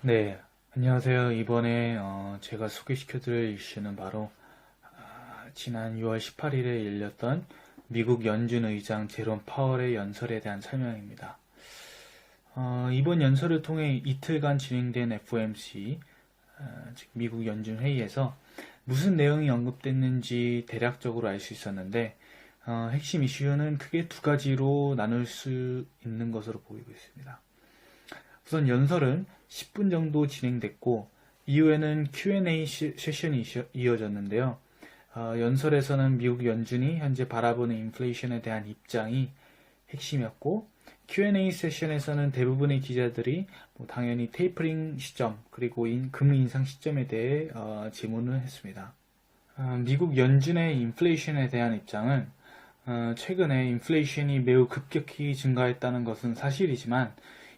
네, 안녕하세요. 이번에 제가 소개시켜 드릴 이슈는 바로 지난 6월 18일에 열렸던 미국 연준 의장 제롬 파월의 연설에 대한 설명입니다. 이번 연설을 통해 이틀간 진행된 FOMC, 즉 미국 연준 회의에서 무슨 내용이 언급됐는지 대략적으로 알 수 있었는데, 핵심 이슈는 크게 두 가지로 나눌 수 있는 것으로 보이고 있습니다. 우선 연설은 10분 정도 진행됐고 이후에는 Q&A 세션이 이어졌는데요. 연설에서는 미국 연준이 현재 바라보는 인플레이션에 대한 입장이 핵심이었고, Q&A 세션에서는 대부분의 기자들이 당연히 테이퍼링 시점 그리고 금리 인상 시점에 대해 질문을 했습니다. 미국 연준의 인플레이션에 대한 입장은 최근에 인플레이션이 매우 급격히 증가했다는 것은 사실이지만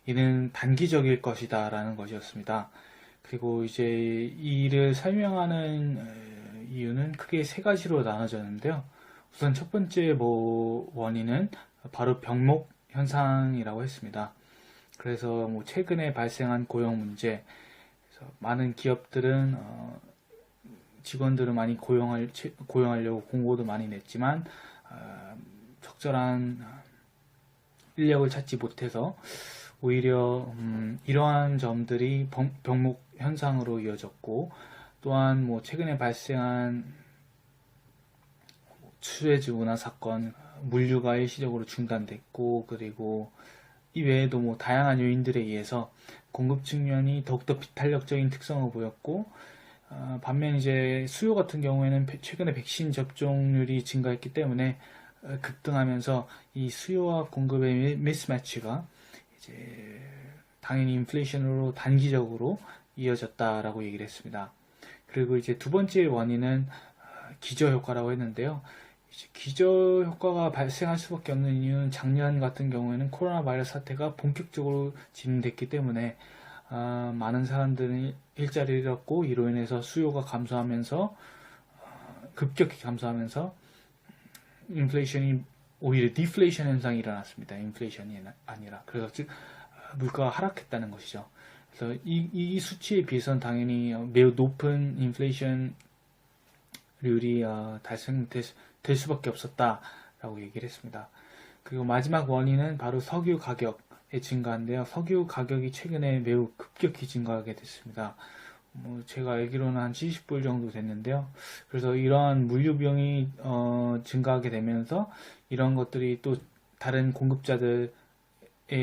이는 단기적일 것이다 라는 것이었습니다. 그리고 이제 이를 설명하는 이유는 크게 세 가지로 나눠졌는데요. 우선 첫 번째 원인은 바로 병목 현상이라고 했습니다. 그래서 최근에 발생한 고용 문제, 그래서 많은 기업들은 직원들을 많이 고용하려고 공고도 많이 냈지만 적절한 인력을 찾지 못해서 오히려 이러한 점들이 병목 현상으로 이어졌고, 또한 최근에 발생한 수에즈 운하 사건, 물류가 일시적으로 중단됐고, 그리고 이 외에도 다양한 요인들에 의해서 공급 측면이 더욱더 비탄력적인 특성을 보였고, 반면 이제 수요 같은 경우에는 최근에 백신 접종률이 증가했기 때문에 급등하면서 이 수요와 공급의 미스매치가 이제 당연히 인플레이션으로 단기적으로 이어졌다라고 얘기를 했습니다. 그리고 이제 두 번째 원인은 기저효과라고 했는데요. 기저효과가 발생할 수밖에 없는 이유는 작년 같은 경우에는 코로나 바이러스 사태가 본격적으로 진행됐기 때문에 많은 사람들이 일자리를 잃었고, 이로 인해서 수요가 감소하면서 급격히 감소하면서 인플레이션이 오히려 디플레이션 현상이 일어났습니다. 인플레이션이 아니라. 그래서 즉 물가가 하락했다는 것이죠. 그래서 이 수치에 비해서는 당연히 매우 높은 인플레이션률이 달성될 수밖에 없었다라고 얘기를 했습니다. 그리고 마지막 원인은 바로 석유 가격의 증가인데요. 석유 가격이 최근에 매우 급격히 증가하게 됐습니다. 제가 알기로는 한 70불 정도 됐는데요. 그래서 이러한 물류 비용이 증가하게 되면서 이런 것들이 또 다른 공급자들에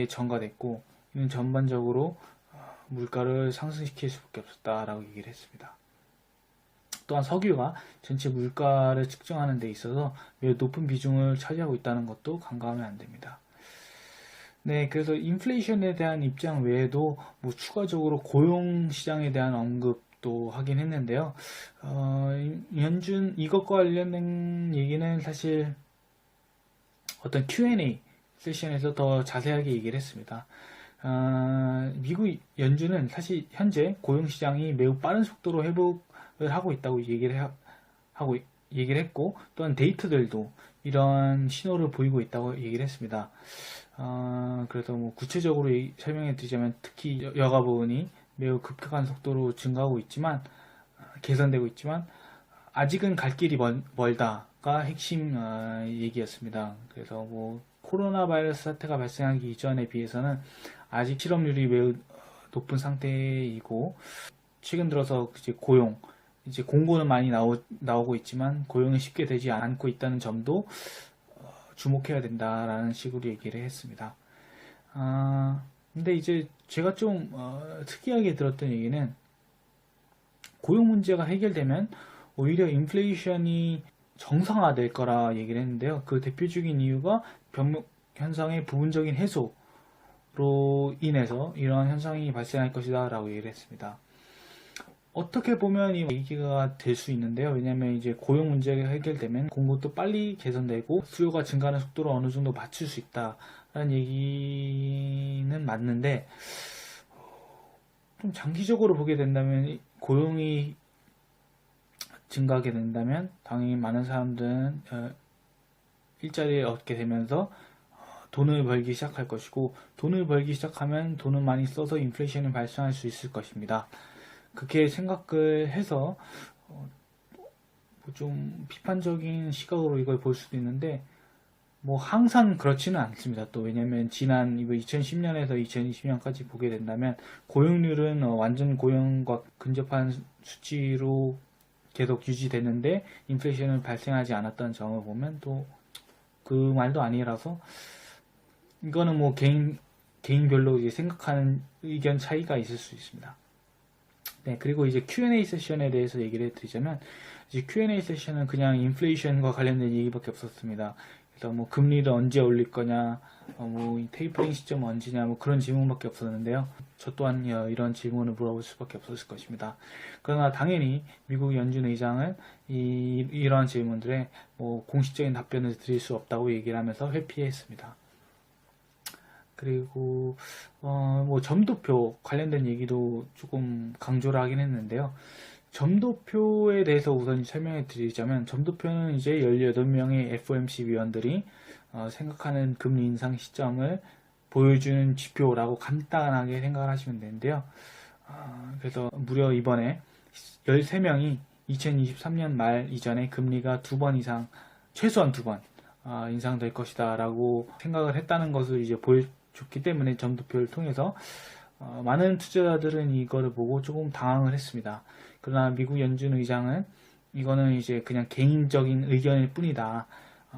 전가됐고, 이는 전반적으로 물가를 상승시킬 수밖에 없었다라고 얘기를 했습니다. 또한 석유가 전체 물가를 측정하는 데 있어서 매우 높은 비중을 차지하고 있다는 것도 간과하면 안 됩니다. 네, 그래서 인플레이션에 대한 입장 외에도 추가적으로 고용 시장에 대한 언급도 하긴 했는데요. 연준 이것과 관련된 얘기는 사실 어떤 Q&A 세션에서 더 자세하게 얘기를 했습니다. 미국 연준은 사실 현재 고용 시장이 매우 빠른 속도로 회복을 하고 있다고 얘기를 했고, 또한 데이터들도 이런 신호를 보이고 있다고 얘기를 했습니다. 그래서 구체적으로 설명해 드리자면, 특히 여가 부분이 매우 급격한 속도로 증가하고 있지만, 개선되고 있지만, 아직은 갈 길이 멀다가 핵심 얘기였습니다. 그래서 코로나 바이러스 사태가 발생하기 이전에 비해서는 아직 실업률이 매우 높은 상태이고, 최근 들어서 이제 이제 공고는 많이 나오고 있지만 고용이 쉽게 되지 않고 있다는 점도 주목해야 된다라는 식으로 얘기를 했습니다. 근데 이제 제가 좀 특이하게 들었던 얘기는, 고용 문제가 해결되면 오히려 인플레이션이 정상화될 거라 얘기를 했는데요. 그 대표적인 이유가 병목 현상의 부분적인 해소로 인해서 이러한 현상이 발생할 것이다 라고 얘기를 했습니다. 어떻게 보면 이 얘기가 될 수 있는데요. 왜냐하면 이제 고용 문제가 해결되면 공급도 빨리 개선되고 수요가 증가하는 속도를 어느 정도 맞출 수 있다라는 얘기는 맞는데, 좀 장기적으로 보게 된다면 고용이 증가하게 된다면 당연히 많은 사람들은 일자리를 얻게 되면서 돈을 벌기 시작할 것이고, 돈을 벌기 시작하면 돈을 많이 써서 인플레이션을 발생할 수 있을 것입니다. 그렇게 생각을 해서 좀 비판적인 시각으로 이걸 볼 수도 있는데, 뭐 항상 그렇지는 않습니다. 또 왜냐면 지난 2010년에서 2020년까지 보게 된다면 고용률은 완전 고용과 근접한 수치로 계속 유지됐는데 인플레이션은 발생하지 않았다는 점을 보면 또 그 말도 아니라서, 이거는 뭐 개인별로 이제 생각하는 의견 차이가 있을 수 있습니다. 네, 그리고 이제 Q&A 세션에 대해서 얘기를 해드리자면, 이제 Q&A 세션은 그냥 인플레이션과 관련된 얘기밖에 없었습니다. 그래서 뭐 금리를 언제 올릴 거냐, 뭐 테이퍼링 시점 언제냐, 뭐 그런 질문밖에 없었는데요. 저 또한 이런 질문을 물어볼 수밖에 없었을 것입니다. 그러나 당연히 미국 연준 의장은 이러한 질문들에 뭐 공식적인 답변을 드릴 수 없다고 얘기를 하면서 회피했습니다. 그리고 뭐 점도표 관련된 얘기도 조금 강조를 하긴 했는데요. 점도표에 대해서 우선 설명해 드리자면, 점도표는 이제 18명의 FOMC 위원들이 생각하는 금리 인상 시점을 보여주는 지표라고 간단하게 생각을 하시면 되는데요. 그래서 무려 이번에 13명이 2023년 말 이전에 금리가 2번 이상, 최소한 2번 인상될 것이다 라고 생각을 했다는 것을 이제 보여줬기 때문에, 점도표를 통해서 많은 투자자들은 이거를 보고 조금 당황을 했습니다. 그러나 미국 연준 의장은 이거는 이제 그냥 개인적인 의견일 뿐이다,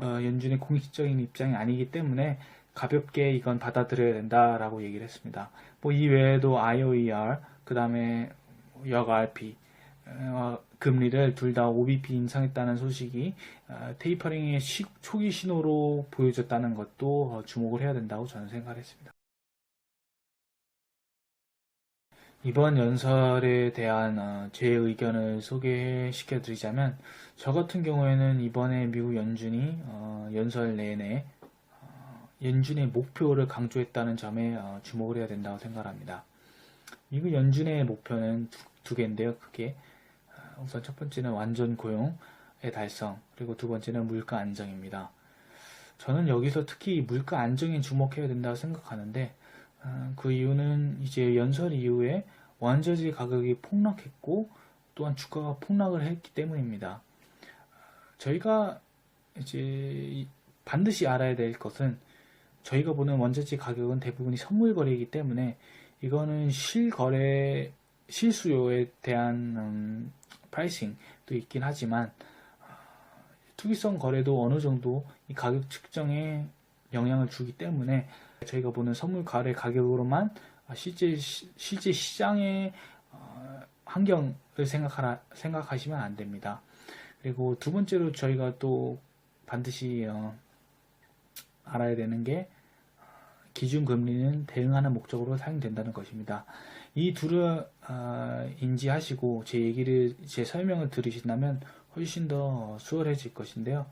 연준의 공식적인 입장이 아니기 때문에 가볍게 이건 받아들여야 된다라고 얘기를 했습니다. 뭐 이 외에도 IOER, 그 다음에 역 RP 금리를 둘 다 5bp 인상했다는 소식이 테이퍼링의 초기 신호로 보여졌다는 것도 주목을 해야 된다고 저는 생각을 했습니다. 이번 연설에 대한 제 의견을 소개시켜 드리자면, 저 같은 경우에는 이번에 미국 연준이 연설 내내 연준의 목표를 강조했다는 점에 주목을 해야 된다고 생각합니다. 미국 연준의 목표는 두 개인데요. 그게 우선 첫 번째는 완전 고용의 달성, 그리고 두 번째는 물가 안정입니다. 저는 여기서 특히 물가 안정에 주목해야 된다고 생각하는데, 그 이유는 이제 연설 이후에 원자재 가격이 폭락했고 또한 주가가 폭락을 했기 때문입니다. 저희가 이제 반드시 알아야 될 것은, 저희가 보는 원자재 가격은 대부분이 선물 거래이기 때문에 이거는 실수요에 대한 프라이싱도 있긴 하지만, 투기성 거래도 어느 정도 이 가격 측정에 영향을 주기 때문에 저희가 보는 선물 거래 가격으로만 실제 시장의 환경을 생각하시면 안 됩니다. 그리고 두 번째로 저희가 또 반드시 알아야 되는 게, 기준금리는 대응하는 목적으로 사용된다는 것입니다. 이 둘을 인지하시고 제 설명을 들으신다면 훨씬 더 수월해질 것인데요.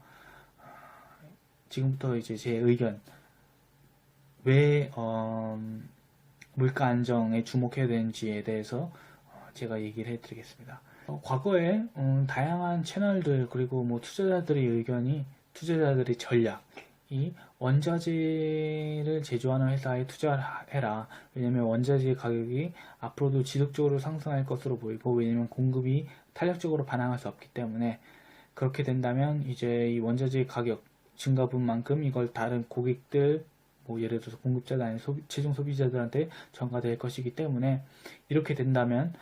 지금부터 이제 제 의견, 왜 물가 안정에 주목해야 되는지에 대해서 제가 얘기를 해드리겠습니다. 과거에 다양한 채널들, 그리고 뭐 투자자들의 전략이 원자재를 제조하는 회사에 투자해라. 왜냐면 원자재 가격이 앞으로도 지속적으로 상승할 것으로 보이고, 왜냐면 공급이 탄력적으로 반항할 수 없기 때문에, 그렇게 된다면 이제 이 원자재 가격 증가분만큼 이걸 다른 고객들, 뭐 예를 들어서 공급자가 아닌 최종 소비자들한테 전가될 것이기 때문에, 이렇게 된다면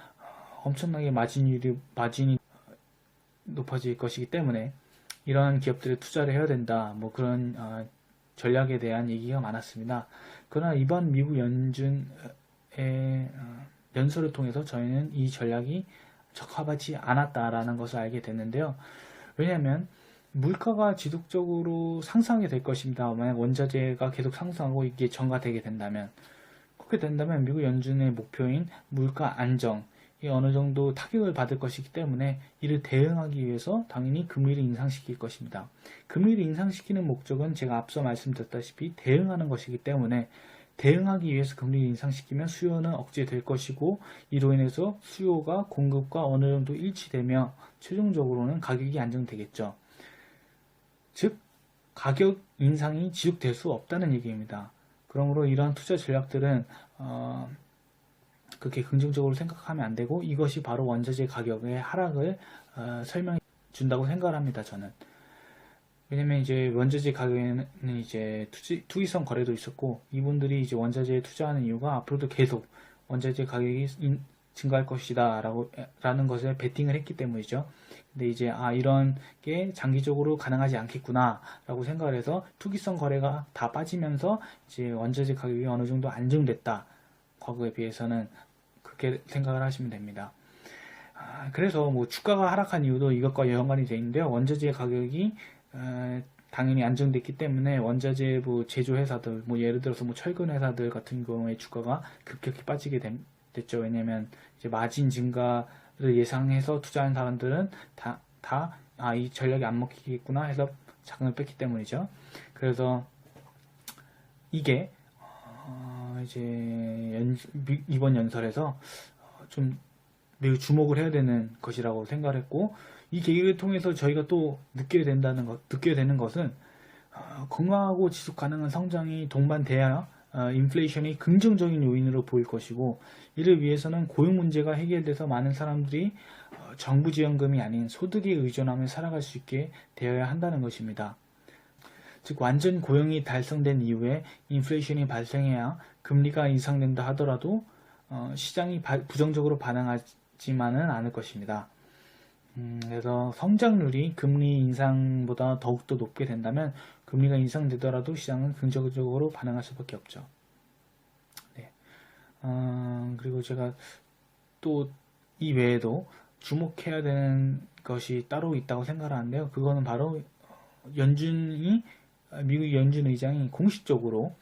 엄청나게 마진이 높아질 것이기 때문에 이러한 기업들에 투자를 해야 된다, 뭐 그런 전략에 대한 얘기가 많았습니다. 그러나 이번 미국 연준의 연설을 통해서 저희는 이 전략이 적합하지 않았다라는 것을 알게 됐는데요. 왜냐하면 물가가 지속적으로 상승하게 될 것입니다. 만약 원자재가 계속 상승하고 이게 전가되게 된다면, 그렇게 된다면 미국 연준의 목표인 물가 안정이 어느 정도 타격을 받을 것이기 때문에, 이를 대응하기 위해서 당연히 금리를 인상시킬 것입니다. 금리를 인상시키는 목적은 제가 앞서 말씀드렸다시피 대응하는 것이기 때문에, 대응하기 위해서 금리를 인상시키면 수요는 억제될 것이고, 이로 인해서 수요가 공급과 어느 정도 일치되며 최종적으로는 가격이 안정되겠죠. 즉 가격 인상이 지속될 수 없다는 얘기입니다. 그러므로 이러한 투자 전략들은 그렇게 긍정적으로 생각하면 안 되고, 이것이 바로 원자재 가격의 하락을 설명해 준다고 생각을 합니다, 저는. 왜냐면 이제 원자재 가격에는 이제 투기성 거래도 있었고, 이분들이 이제 원자재에 투자하는 이유가 앞으로도 계속 원자재 가격이 증가할 것이다 라는 것에 베팅을 했기 때문이죠. 근데 이제 이런 게 장기적으로 가능하지 않겠구나 라고 생각을 해서 투기성 거래가 다 빠지면서 이제 원자재 가격이 어느 정도 안정됐다, 과거에 비해서는. 그렇게 생각을 하시면 됩니다. 그래서 뭐 주가가 하락한 이유도 이것과 연관이 되어 있는데요. 원자재 가격이 당연히 안정됐기 때문에 원자재 뭐 제조회사들, 뭐 예를 들어서 뭐 철근 회사들 같은 경우에 주가가 급격히 빠지게 됐죠. 왜냐면 이제 마진 증가를 예상해서 투자한 사람들은 이 전략이 안 먹히겠구나 해서 자금을 뺐기 때문이죠. 그래서 이게 이제 이번 연설에서 좀 매우 주목을 해야 되는 것이라고 생각을 했고, 이 계기를 통해서 저희가 또 느끼게 되는 것은 건강하고 지속 가능한 성장이 동반돼야 인플레이션이 긍정적인 요인으로 보일 것이고, 이를 위해서는 고용 문제가 해결돼서 많은 사람들이 정부 지원금이 아닌 소득에 의존하며 살아갈 수 있게 되어야 한다는 것입니다. 즉 완전 고용이 달성된 이후에 인플레이션이 발생해야 금리가 인상된다 하더라도 시장이 부정적으로 반응하지만은 않을 것입니다. 그래서 성장률이 금리 인상보다 더욱더 높게 된다면 금리가 인상되더라도 시장은 긍정적으로 반응할 수밖에 없죠. 네. 그리고 제가 또 이 외에도 주목해야 되는 것이 따로 있다고 생각하는데요. 그거는 바로 미국 연준 의장이 공식적으로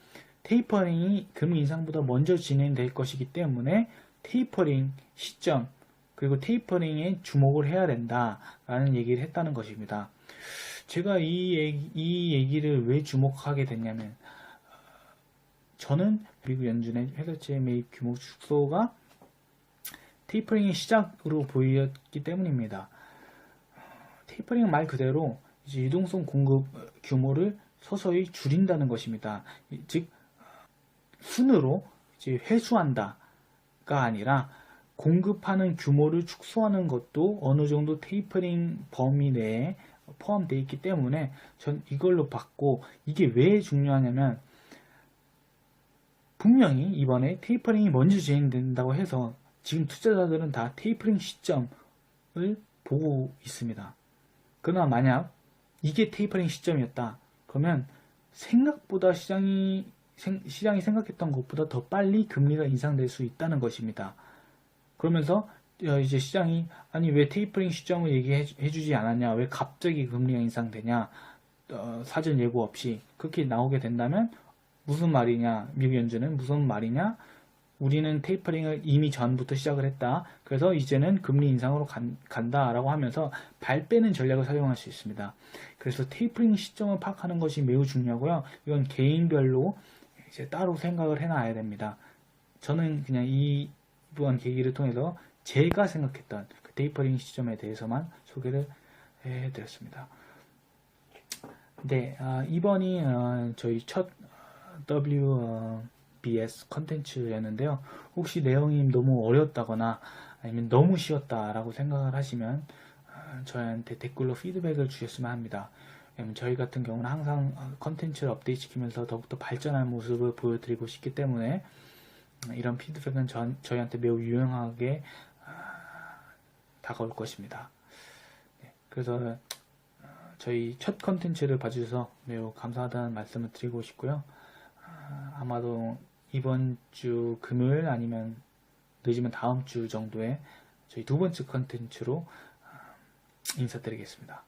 테이퍼링이 금리 인상보다 먼저 진행될 것이기 때문에 테이퍼링 시점 그리고 테이퍼링에 주목을 해야 된다라는 얘기를 했다는 것입니다. 제가 이 얘기를 왜 주목하게 됐냐면, 저는 미국 연준의 회사채 매입 규모 축소가 테이퍼링의 시작으로 보였기 때문입니다. 테이퍼링은 말 그대로 이제 유동성 공급 규모를 서서히 줄인다는 것입니다. 즉 순으로 이제 회수한다가 아니라 공급하는 규모를 축소하는 것도 어느 정도 테이퍼링 범위 내에 포함되어 있기 때문에 전 이걸로 봤고, 이게 왜 중요하냐면 분명히 이번에 테이퍼링이 먼저 진행된다고 해서 지금 투자자들은 다 테이퍼링 시점을 보고 있습니다. 그러나 만약 이게 테이퍼링 시점이었다 그러면 생각보다 시장이 생각했던 것보다 더 빨리 금리가 인상될 수 있다는 것입니다. 그러면서 이제 시장이 아니 왜 테이퍼링 시점을 얘기해 주지 않았냐, 왜 갑자기 금리가 인상되냐, 사전 예고 없이 그렇게 나오게 된다면 무슨 말이냐, 미국 연준은 무슨 말이냐, 우리는 테이퍼링을 이미 전부터 시작을 했다, 그래서 이제는 금리 인상으로 간다라고 하면서 발 빼는 전략을 사용할 수 있습니다. 그래서 테이퍼링 시점을 파악하는 것이 매우 중요하고요. 이건 개인별로 이제 따로 생각을 해놔야 됩니다. 저는 그냥 이번 계기를 통해서 제가 생각했던 그 테이퍼링 시점에 대해서만 소개를 해드렸습니다. 네, 이번이 저희 첫 WBS 컨텐츠였는데요. 혹시 내용이 너무 어렵다거나 아니면 너무 쉬웠다라고 생각을 하시면 저희한테 댓글로 피드백을 주셨으면 합니다. 왜냐면 저희 같은 경우는 항상 컨텐츠를 업데이트 시키면서 더욱더 발전한 모습을 보여드리고 싶기 때문에 이런 피드백은 저희한테 매우 유용하게 다가올 것입니다. 네, 그래서 저희 첫 컨텐츠를 봐주셔서 매우 감사하다는 말씀을 드리고 싶고요. 아마도 이번 주 금요일 아니면 늦으면 다음 주 정도에 저희 두 번째 컨텐츠로 인사드리겠습니다.